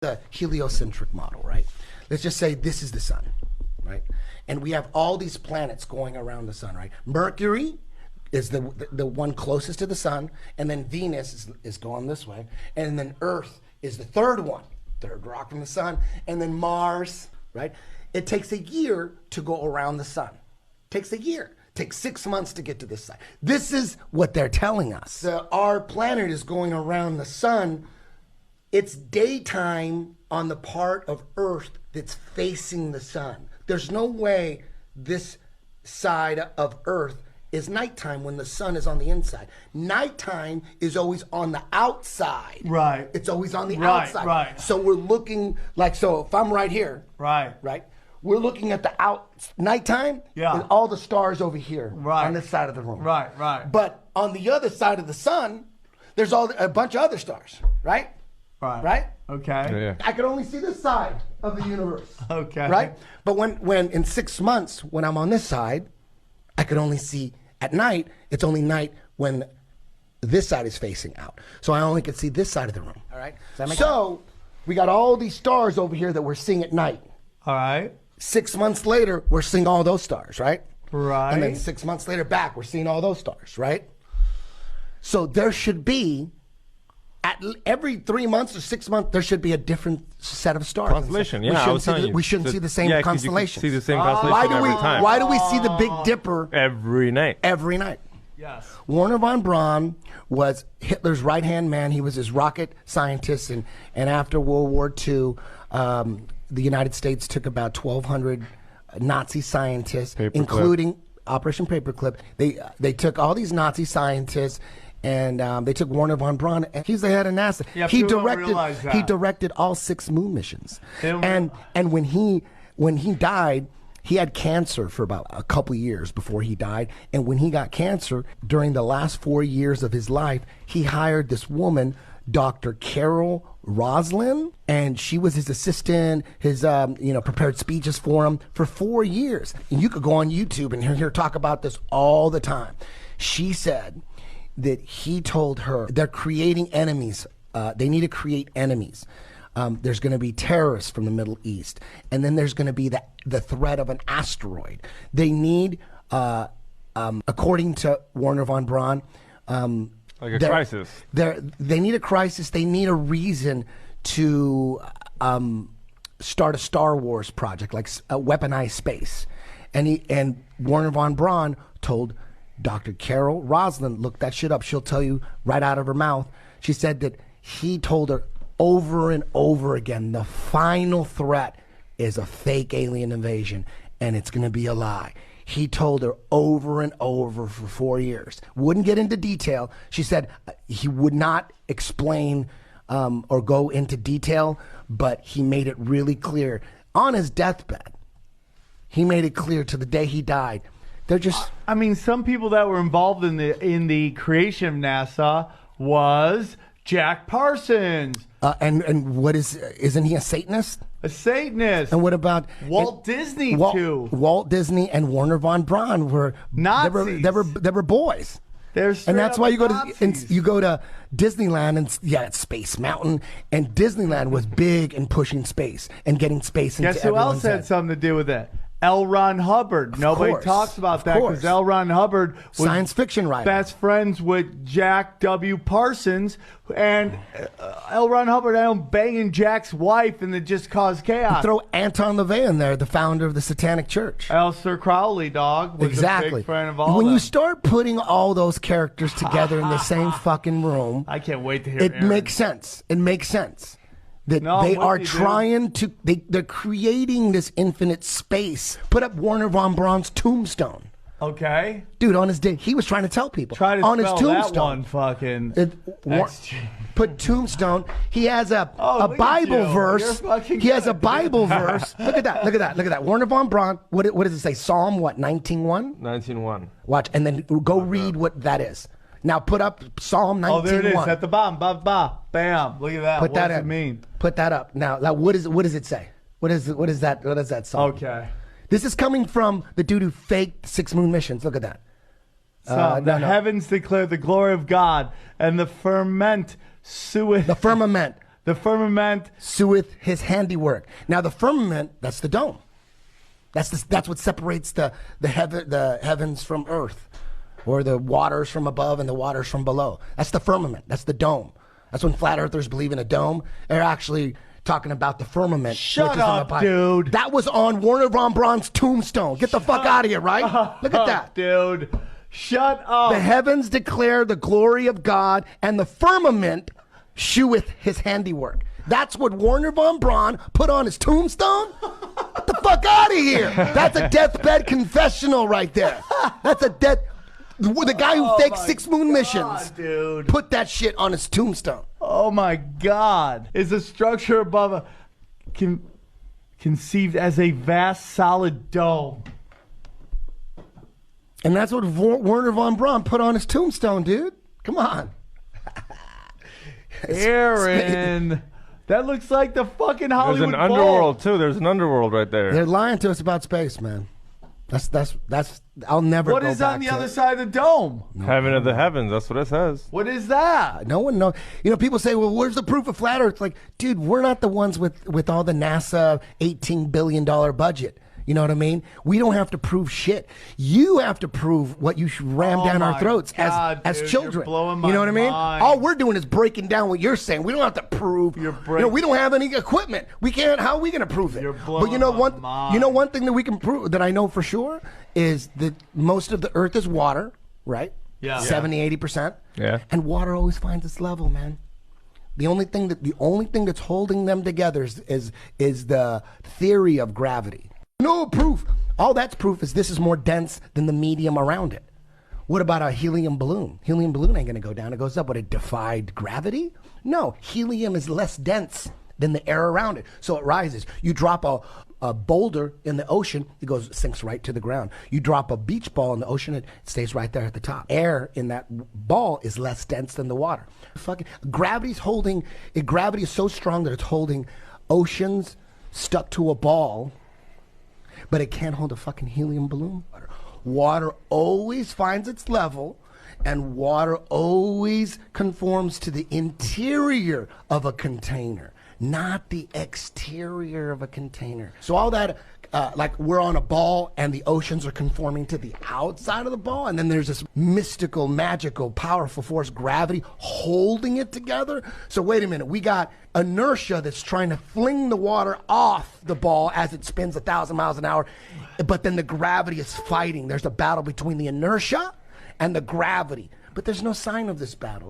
the heliocentric model, right? Let's just say this is the sun, right? And we have all these planets going around the sun, right? Mercury is the one closest to the sun, and then Venus is going this way, and then Earth is the third rock from the sun, and then Mars, right? It takes a year to go around the sun. Takes a year. Takes 6 months to get to this side. This is what they're telling us. Our planet is going around the sun. It's daytime on the part of Earth that's facing the sun. There's no way this side of Earth is nighttime when the sun is on the inside. Nighttime is always on the outside. Right. It's always on the outside. Right. So we're looking like, so if I'm right here. Right. Right. We're looking at the nighttime. Yeah. And all the stars over here. Right. On this side of the room. Right. Right. But on the other side of the sun, there's a bunch of other stars. Right. Right. Right. Okay. Yeah. I could only see this side of the universe. Okay. Right? But when in 6 months, when I'm on this side, I could only see at night. It's only night when this side is facing out. So I only could see this side of the room. All right? So we got all these stars over here that we're seeing at night. All right. 6 months later, we're seeing all those stars, right? Right. And then 6 months later back, we're seeing all those stars, right? So there should be, at every 3 months or 6 months, there should be a different set of stars. Constellation, yeah, I was telling you. We shouldn't see the same 'cause you could constellations. see the same constellation every time. Why do we see the Big Dipper Every night. every night? Yes. Werner von Braun was Hitler's right-hand man. He was his rocket scientist, and after World War II, the United States took about 1,200 Nazi scientists, including Operation Paperclip. They took all these Nazi scientists, and they took Werner von Braun. And he's the head of NASA. Yeah, he people don't realize that. directed all 6 moon missions. And when he died, he had cancer for about a couple years before he died. And when he got cancer, during the last 4 years of his life, he hired this woman, Dr. Carol Roslin, and she was his assistant, his prepared speeches for him for 4 years. And you could go on YouTube and hear her talk about this all the time. She said that he told her they're creating enemies. They need to create enemies. There's going to be terrorists from the Middle East, and then there's going to be the threat of an asteroid. They need, according to Werner von Braun, like a crisis. They need a crisis. They need a reason to start a Star Wars project, like a weaponized space. And Werner von Braun told Dr. Carol Roslin, look that shit up. She'll tell you right out of her mouth. She said that he told her over and over again, the final threat is a fake alien invasion, and it's going to be a lie. He told her over and over for 4 years. Wouldn't get into detail. She said he would not explain or go into detail, but he made it really clear. On his deathbed, he made it clear to the day he died. They're just... I mean, some people that were involved in the creation of NASA was Jack Parsons. And what isn't he a Satanist? A Satanist. And what about Walt Disney too? Walt Disney and Werner von Braun were Nazis. They were boys. And that's why you go to Disneyland, and it's Space Mountain, and Disneyland was big in pushing space and getting space into everyone's head. Guess who else had something to do with it? L. Ron Hubbard. Nobody talks about that because L. Ron Hubbard was science fiction writer, best friends with Jack W. Parsons, and L. Ron Hubbard ended up banging Jack's wife, and it just caused chaos. Throw Anton LaVey in there, the founder of the Satanic Church. Aleister Crowley, was a big friend of all When them. you start putting all those characters together in the same fucking room, I can't wait to hear it. Makes sense. It makes sense. That they are trying to, they're creating this infinite space. Put up Werner von Braun's tombstone. Okay. Dude, on his day, he was trying to tell people. Try to on spell his tombstone. That one fucking. Put tombstone. He has a Bible verse. He has a Bible verse. Look at that. Look at that. Look at that. Werner von Braun. What does it say? Psalm what? 19:1? 19:1. Watch, and then go read what that is. Now put up Psalm 19:1. Oh, there it is at the bottom. Bam. Look at that. What does it mean? Put that up. Now what does it say? What is that song? Okay. This is coming from the dude who faked 6 moon missions. Look at that. Heavens declare the glory of God, and the firmament sueth. The firmament. The firmament sueth his handiwork. Now the firmament, that's the dome. That's what separates the heavens from earth, or the waters from above and the waters from below. That's the firmament. That's the dome. That's when flat earthers believe in a dome. They're actually talking about the firmament. Shut up, dude. That was on Werner von Braun's tombstone. Get the fuck out of here, right? Look at that. Dude. Shut up. The heavens declare the glory of God, and the firmament sheweth his handiwork. That's what Werner von Braun put on his tombstone? Get the fuck out of here. That's a deathbed confessional right there. That's a death... The guy who faked 6 moon missions, dude, put that shit on his tombstone. Oh my God. Is a structure above a... conceived as a vast solid dome. And that's what Werner von Braun put on his tombstone, dude. Come on. Aaron, that looks like the fucking Hollywood There's an underworld too. There's an underworld right there. They're lying to us about space, man. That's. I'll never. What go is back on the to other side of the dome? Heaven of the heavens. That's what it says. What is that? No one knows. You know, people say, "Well, where's the proof of flat Earth?" Like, dude, we're not the ones with all the NASA $18 billion budget. You know what I mean? We don't have to prove shit. You have to prove what you should ram down our throats as children. You're blowing my you know what I mean? mind. All we're doing is breaking down what you're saying. We don't have to prove. We don't have any equipment. We can't. How are we going to prove it? You're blowing but you know my mind. You know one thing that we can prove that I know for sure is that most of the Earth is water, right? Yeah. 70-80%. Yeah. And water always finds its level, man. The only thing that's holding them together is the theory of gravity. No proof. All that's proof is this is more dense than the medium around it. What about a helium balloon? Helium balloon ain't gonna go down. It goes up. But it defied gravity? No. Helium is less dense than the air around it, so it rises. You drop a boulder in the ocean, it sinks right to the ground. You drop a beach ball in the ocean, it stays right there at the top. Air in that ball is less dense than the water. Gravity is so strong that it's holding oceans stuck to a ball, but it can't hold a fucking helium balloon. Water always finds its level, and water always conforms to the interior of a container, not the exterior of a container. So all that, like we're on a ball and the oceans are conforming to the outside of the ball, and then there's this mystical, magical, powerful force, gravity, holding it together. So wait a minute, we got inertia that's trying to fling the water off the ball as it spins 1,000 miles an hour, but then the gravity is fighting. There's a battle between the inertia and the gravity, but there's no sign of this battle.